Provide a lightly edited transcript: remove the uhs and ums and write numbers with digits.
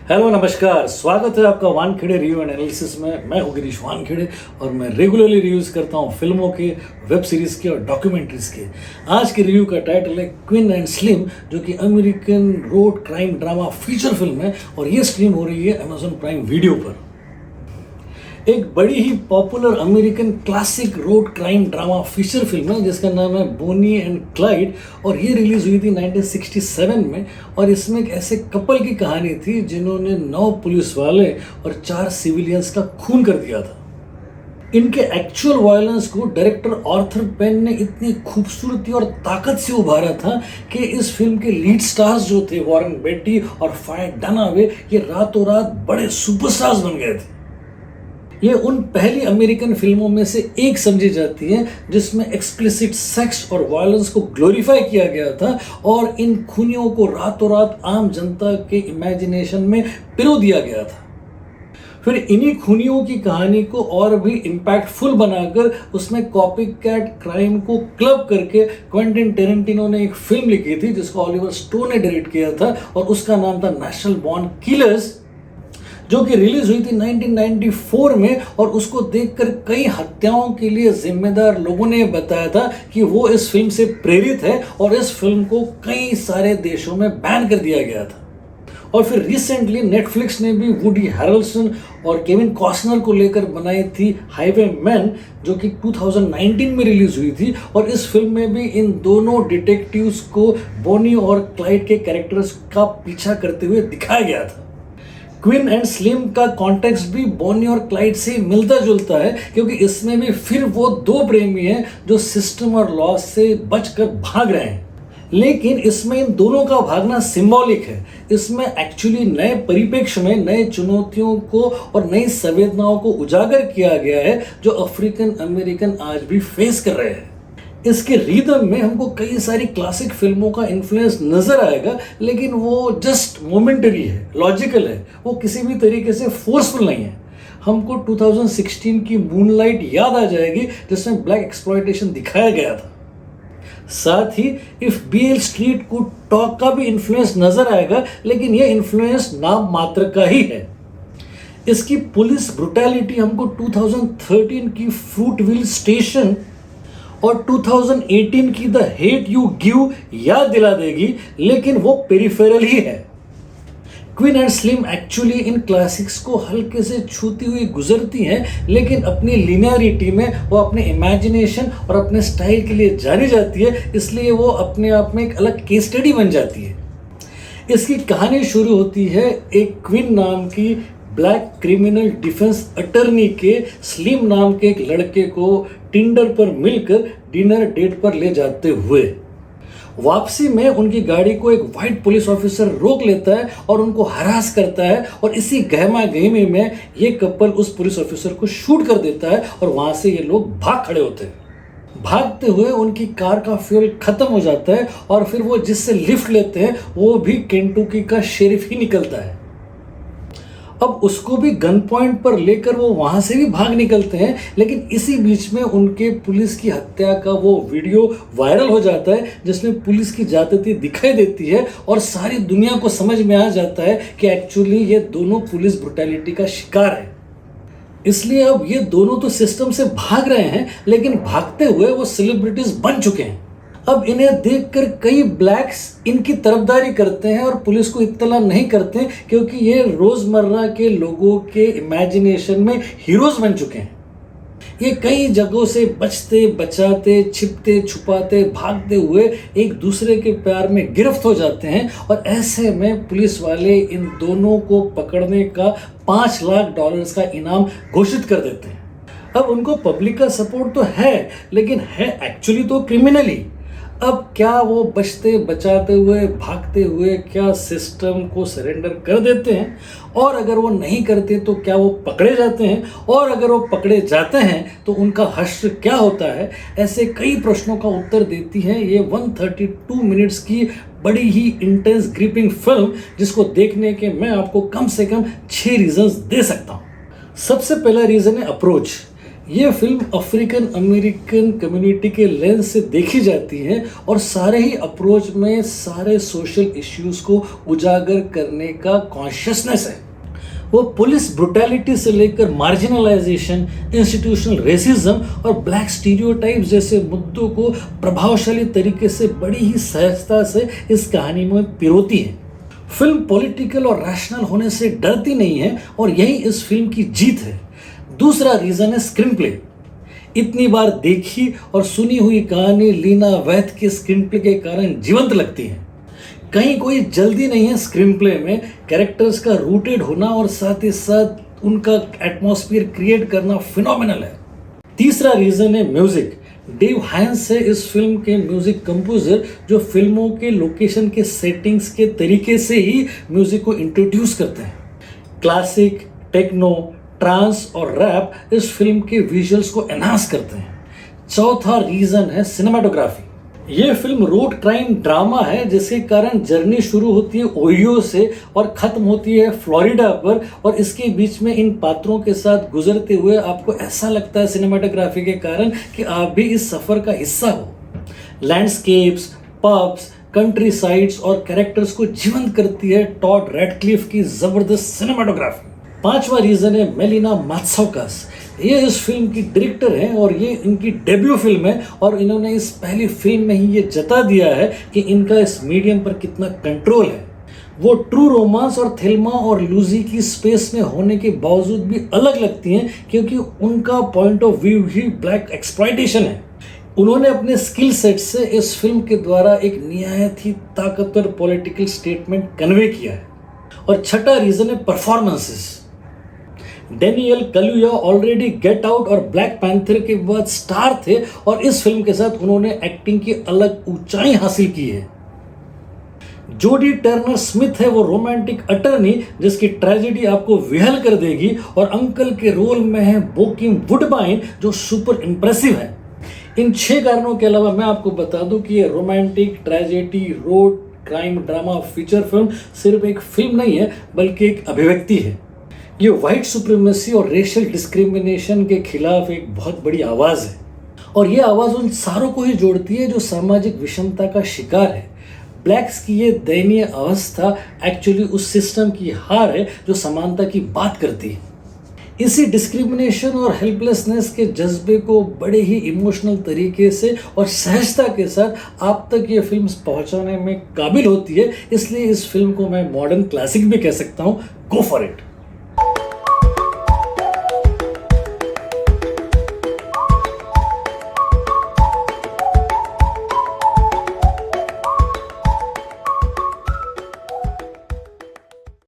Hello नमस्कार, स्वागत है आपका वानखेड़े रिव्यू एंड एनालिसिस में। मैं हूं गिरीश वानखेड़े और मैं रेगुलरली रिव्यूज़ करता हूं फिल्मों के, वेब सीरीज़ के और डॉक्यूमेंट्रीज़ के। आज के रिव्यू का टाइटल है क्विन एंड स्लिम, जो कि American road crime drama feature film है और ये स्ट्रीम हो रही है अमेजॉन प्राइम वीडियो पर। एक बड़ी ही popular American classic road crime drama feature film है जिसका नाम है बोनी एंड क्लाइड और ये रिलीज़ हुई थी 1967 में। और इसमें एक ऐसे कपल की कहानी थी जिन्होंने 9 पुलिस वाले और 4 सिविलियंस का खून कर दिया था। इनके एक्चुअल वायलेंस को डायरेक्टर आर्थर पेन ने इतनी खूबसूरती और ताकत से उभारा था कि इस फिल्म के लीड स्टार्स जो थे वॉरेन बेट्टी और फाय डनावे, ये रातों रात बड़े सुपरस्टार्स बन गए थे। ये उन पहली अमेरिकन फिल्मों में से एक समझी जाती है जिसमें एक्सप्लिसिट सेक्स और वायलेंस को ग्लोरीफाई किया गया था और इन खूनियों को रातों रात आम जनता के इमेजिनेशन में पिरो दिया गया था। फिर इन्हीं खूनियों की कहानी को और भी इम्पैक्टफुल बनाकर उसमें कॉपी कैट क्राइम को क्लब करके क्वेंटिन टेरेंटिनो ने एक फिल्म लिखी थी जिसको ऑलिवर स्टोन ने डायरेक्ट किया था और उसका नाम था नेशनल बॉर्न किलर्स, जो कि रिलीज हुई थी 1994 में। और उसको देखकर कई हत्याओं के लिए जिम्मेदार लोगों ने बताया था कि वो इस फिल्म से प्रेरित है और इस फिल्म को कई सारे देशों में बैन कर दिया गया था। और फिर रिसेंटली नेटफ्लिक्स ने भी वुडी हैरेल्सन और केविन कॉस्टनर को लेकर बनाई थी हाईवे मैन, जो कि 2019 में रिलीज हुई थी। और इस फिल्म में भी इन दोनों डिटेक्टिव्स को बोनी और क्लाइड के कैरेक्टर्स का पीछा करते हुए दिखाया गया था। क्विन एंड स्लिम का कॉन्टेक्स्ट भी बोनी और क्लाइड से मिलता जुलता है क्योंकि इसमें भी फिर वो 2 प्रेमी हैं जो सिस्टम और लॉ से बचकर भाग रहे हैं। लेकिन इसमें इन दोनों का भागना सिंबॉलिक है। इसमें एक्चुअली नए परिप्रेक्ष्य में नए चुनौतियों को और नई संवेदनाओं को उजागर किया गया है जो अफ्रीकन अमेरिकन आज भी फेस कर रहे हैं। इसके रिदम में हमको कई सारी क्लासिक फिल्मों का इन्फ्लुएंस नजर आएगा, लेकिन वो जस्ट मोमेंटरी है, लॉजिकल है, वो किसी भी तरीके से फोर्सफुल नहीं है। हमको 2016 की मूनलाइट याद आ जाएगी जिसमें ब्लैक एक्सप्लॉयटेशन दिखाया गया था। साथ ही इफ बीएल स्ट्रीट को टॉक का भी इन्फ्लुएंस नजर आएगा, लेकिन ये इन्फ्लुएंस नाम मात्र का ही है। इसकी पुलिस ब्रुटैलिटी हमको 2013 की फ्रूटविल स्टेशन और 2018 की द हेट यू गिव याद दिला देगी, लेकिन वो पेरिफेरल ही है। Queen and slim actually in classics को हल्के से छूती हुई गुजरती हैं, लेकिन अपनी लिनियरिटी में वो अपने इमेजिनेशन और अपने स्टाइल के लिए जानी जाती है, इसलिए वो अपने आप में एक अलग केस स्टडी बन जाती है। इसकी कहानी शुरू होती है एक क्वीन नाम की ब्लैक क्रिमिनल डिफेंस अटर्नी के स्लिम नाम के एक लड़के को टिंडर पर मिलकर डिनर डेट पर ले जाते हुए। वापसी में उनकी गाड़ी को एक वाइट पुलिस ऑफिसर रोक लेता है और उनको हरास करता है और इसी गहमा गहमी में ये कपल उस पुलिस ऑफिसर को शूट कर देता है और वहां से ये लोग भाग खड़े होते हैं। भागते हुए उनकी कार का फ्यूल खत्म हो जाता है और फिर वो जिससे लिफ्ट लेते हैं वो भी केंटुकी का शेरिफ ही निकलता है। अब उसको भी गन पॉइंट पर लेकर वो वहां से भी भाग निकलते हैं, लेकिन इसी बीच में उनके पुलिस की हत्या का वो वीडियो वायरल हो जाता है जिसमें पुलिस की ज्यादती दिखाई देती है और सारी दुनिया को समझ में आ जाता है कि एक्चुअली ये दोनों पुलिस ब्रुटैलिटी का शिकार है। इसलिए अब ये दोनों तो सिस्टम से भाग रहे हैं, लेकिन भागते हुए वो सेलिब्रिटीज बन चुके हैं। अब इन्हें देखकर कई ब्लैक्स इनकी तरफदारी करते हैं और पुलिस को इत्तला नहीं करते क्योंकि ये रोजमर्रा के लोगों के इमेजिनेशन में हीरोज बन चुके हैं। ये कई जगहों से बचते बचाते, छिपते छुपाते, भागते हुए एक दूसरे के प्यार में गिरफ्त हो जाते हैं और ऐसे में पुलिस वाले इन दोनों को पकड़ने का $5 लाख का इनाम घोषित कर देते हैं। अब उनको पब्लिक का सपोर्ट तो है, लेकिन है एक्चुअली तो क्रिमिनली। अब क्या वो बचते बचाते हुए, भागते हुए क्या सिस्टम को सरेंडर कर देते हैं? और अगर वो नहीं करते तो क्या वो पकड़े जाते हैं? और अगर वो पकड़े जाते हैं तो उनका हश्र क्या होता है? ऐसे कई प्रश्नों का उत्तर देती है ये 132 मिनट्स की बड़ी ही इंटेंस ग्रिपिंग फिल्म, जिसको देखने के मैं आपको कम से कम 6 रीजंस दे सकता हूँ। सबसे पहला रीजन है अप्रोच। ये फिल्म अफ्रीकन अमेरिकन कम्युनिटी के लेंस से देखी जाती है और सारे ही अप्रोच में सारे सोशल इश्यूज को उजागर करने का कॉन्शियसनेस है। वो पुलिस ब्रुटैलिटी से लेकर मार्जिनलाइजेशन, इंस्टीट्यूशनल रेसिज्म और ब्लैक स्टीरियोटाइप जैसे मुद्दों को प्रभावशाली तरीके से बड़ी ही सहजता से इस कहानी में पिरोती है। फिल्म पॉलिटिकल और रैशनल होने से डरती नहीं है और यही इस फिल्म की जीत है। दूसरा रीजन है स्क्रीन प्ले। इतनी बार देखी और सुनी हुई कहानी लीना वैथ के स्क्रीन प्ले के कारण जीवंत लगती है। कहीं कोई जल्दी नहीं है स्क्रीन प्ले में, कैरेक्टर्स का रूटेड होना और साथ ही साथ उनका एटमॉस्फेयर क्रिएट करना फिनोमिनल है। तीसरा रीजन है म्यूजिक। डेव हाइंस है इस फिल्म के म्यूजिक कंपोजर जो फिल्मों के लोकेशन के सेटिंग्स के तरीके से ही म्यूजिक को इंट्रोड्यूस करते हैं। क्लासिक, टेक्नो, ट्रांस और रैप इस फिल्म के विजुअल्स को एनहांस करते हैं। चौथा रीजन है सिनेमाटोग्राफी। ये फिल्म रोड क्राइम ड्रामा है जिसके कारण जर्नी शुरू होती है ओहियो से और खत्म होती है फ्लोरिडा पर, और इसके बीच में इन पात्रों के साथ गुजरते हुए आपको ऐसा लगता है सिनेमाटोग्राफी के कारण कि आप भी इस सफर का हिस्सा हो। लैंडस्केप्स, पब्स, कंट्री साइड्स और कैरेक्टर्स को जीवंत करती है टॉड रैडक्लिफ की जबरदस्त सिनेमाटोग्राफी। पांचवा रीजन है मेलिना मात्सौकास। ये इस फिल्म की डायरेक्टर हैं और ये इनकी डेब्यू फिल्म है और इन्होंने इस पहली फिल्म में ही ये जता दिया है कि इनका इस मीडियम पर कितना कंट्रोल है। वो ट्रू रोमांस और थेल्मा और लूजी की स्पेस में होने के बावजूद भी अलग लगती हैं क्योंकि उनका point of view he black exploitation है। उन्होंने अपने स्किल सेट से इस फिल्म के द्वारा एक निहायत ही ताकतवर पॉलिटिकल स्टेटमेंट कन्वे किया है। और छठा रीजन है performances. Daniel Kaluuya already get out और ब्लैक पैंथर के बाद स्टार थे और इस फिल्म के साथ उन्होंने एक्टिंग की अलग ऊंचाई हासिल की है। जोडी टर्नर स्मिथ है वो रोमांटिक अटर्नी जिसकी ट्रेजेडी आपको विहल कर देगी, और अंकल के रोल में है बोकिम वुडबाइन जो सुपर इंप्रेसिव है। इन 6 कारणों के अलावा मैं आपको बता दूं कि ये romantic, tragedy, road crime drama feature film सिर्फ एक फिल्म नहीं है बल्कि एक अभिव्यक्ति है। ये वाइट सुप्रीमेसी और रेशियल डिस्क्रिमिनेशन के खिलाफ एक बहुत बड़ी आवाज़ है और ये आवाज़ उन सारों को ही जोड़ती है जो सामाजिक विषमता का शिकार है। ब्लैक्स की ये दयनीय अवस्था एक्चुअली उस सिस्टम की हार है जो समानता की बात करती है। इसी डिस्क्रिमिनेशन और हेल्पलेसनेस के जज्बे को बड़े ही इमोशनल तरीके से और सहजता के साथ आप तक ये फिल्म पहुंचाने में काबिल होती है, इसलिए इस फिल्म को मैं मॉडर्न क्लासिक भी कह सकता हूँ। Go for it.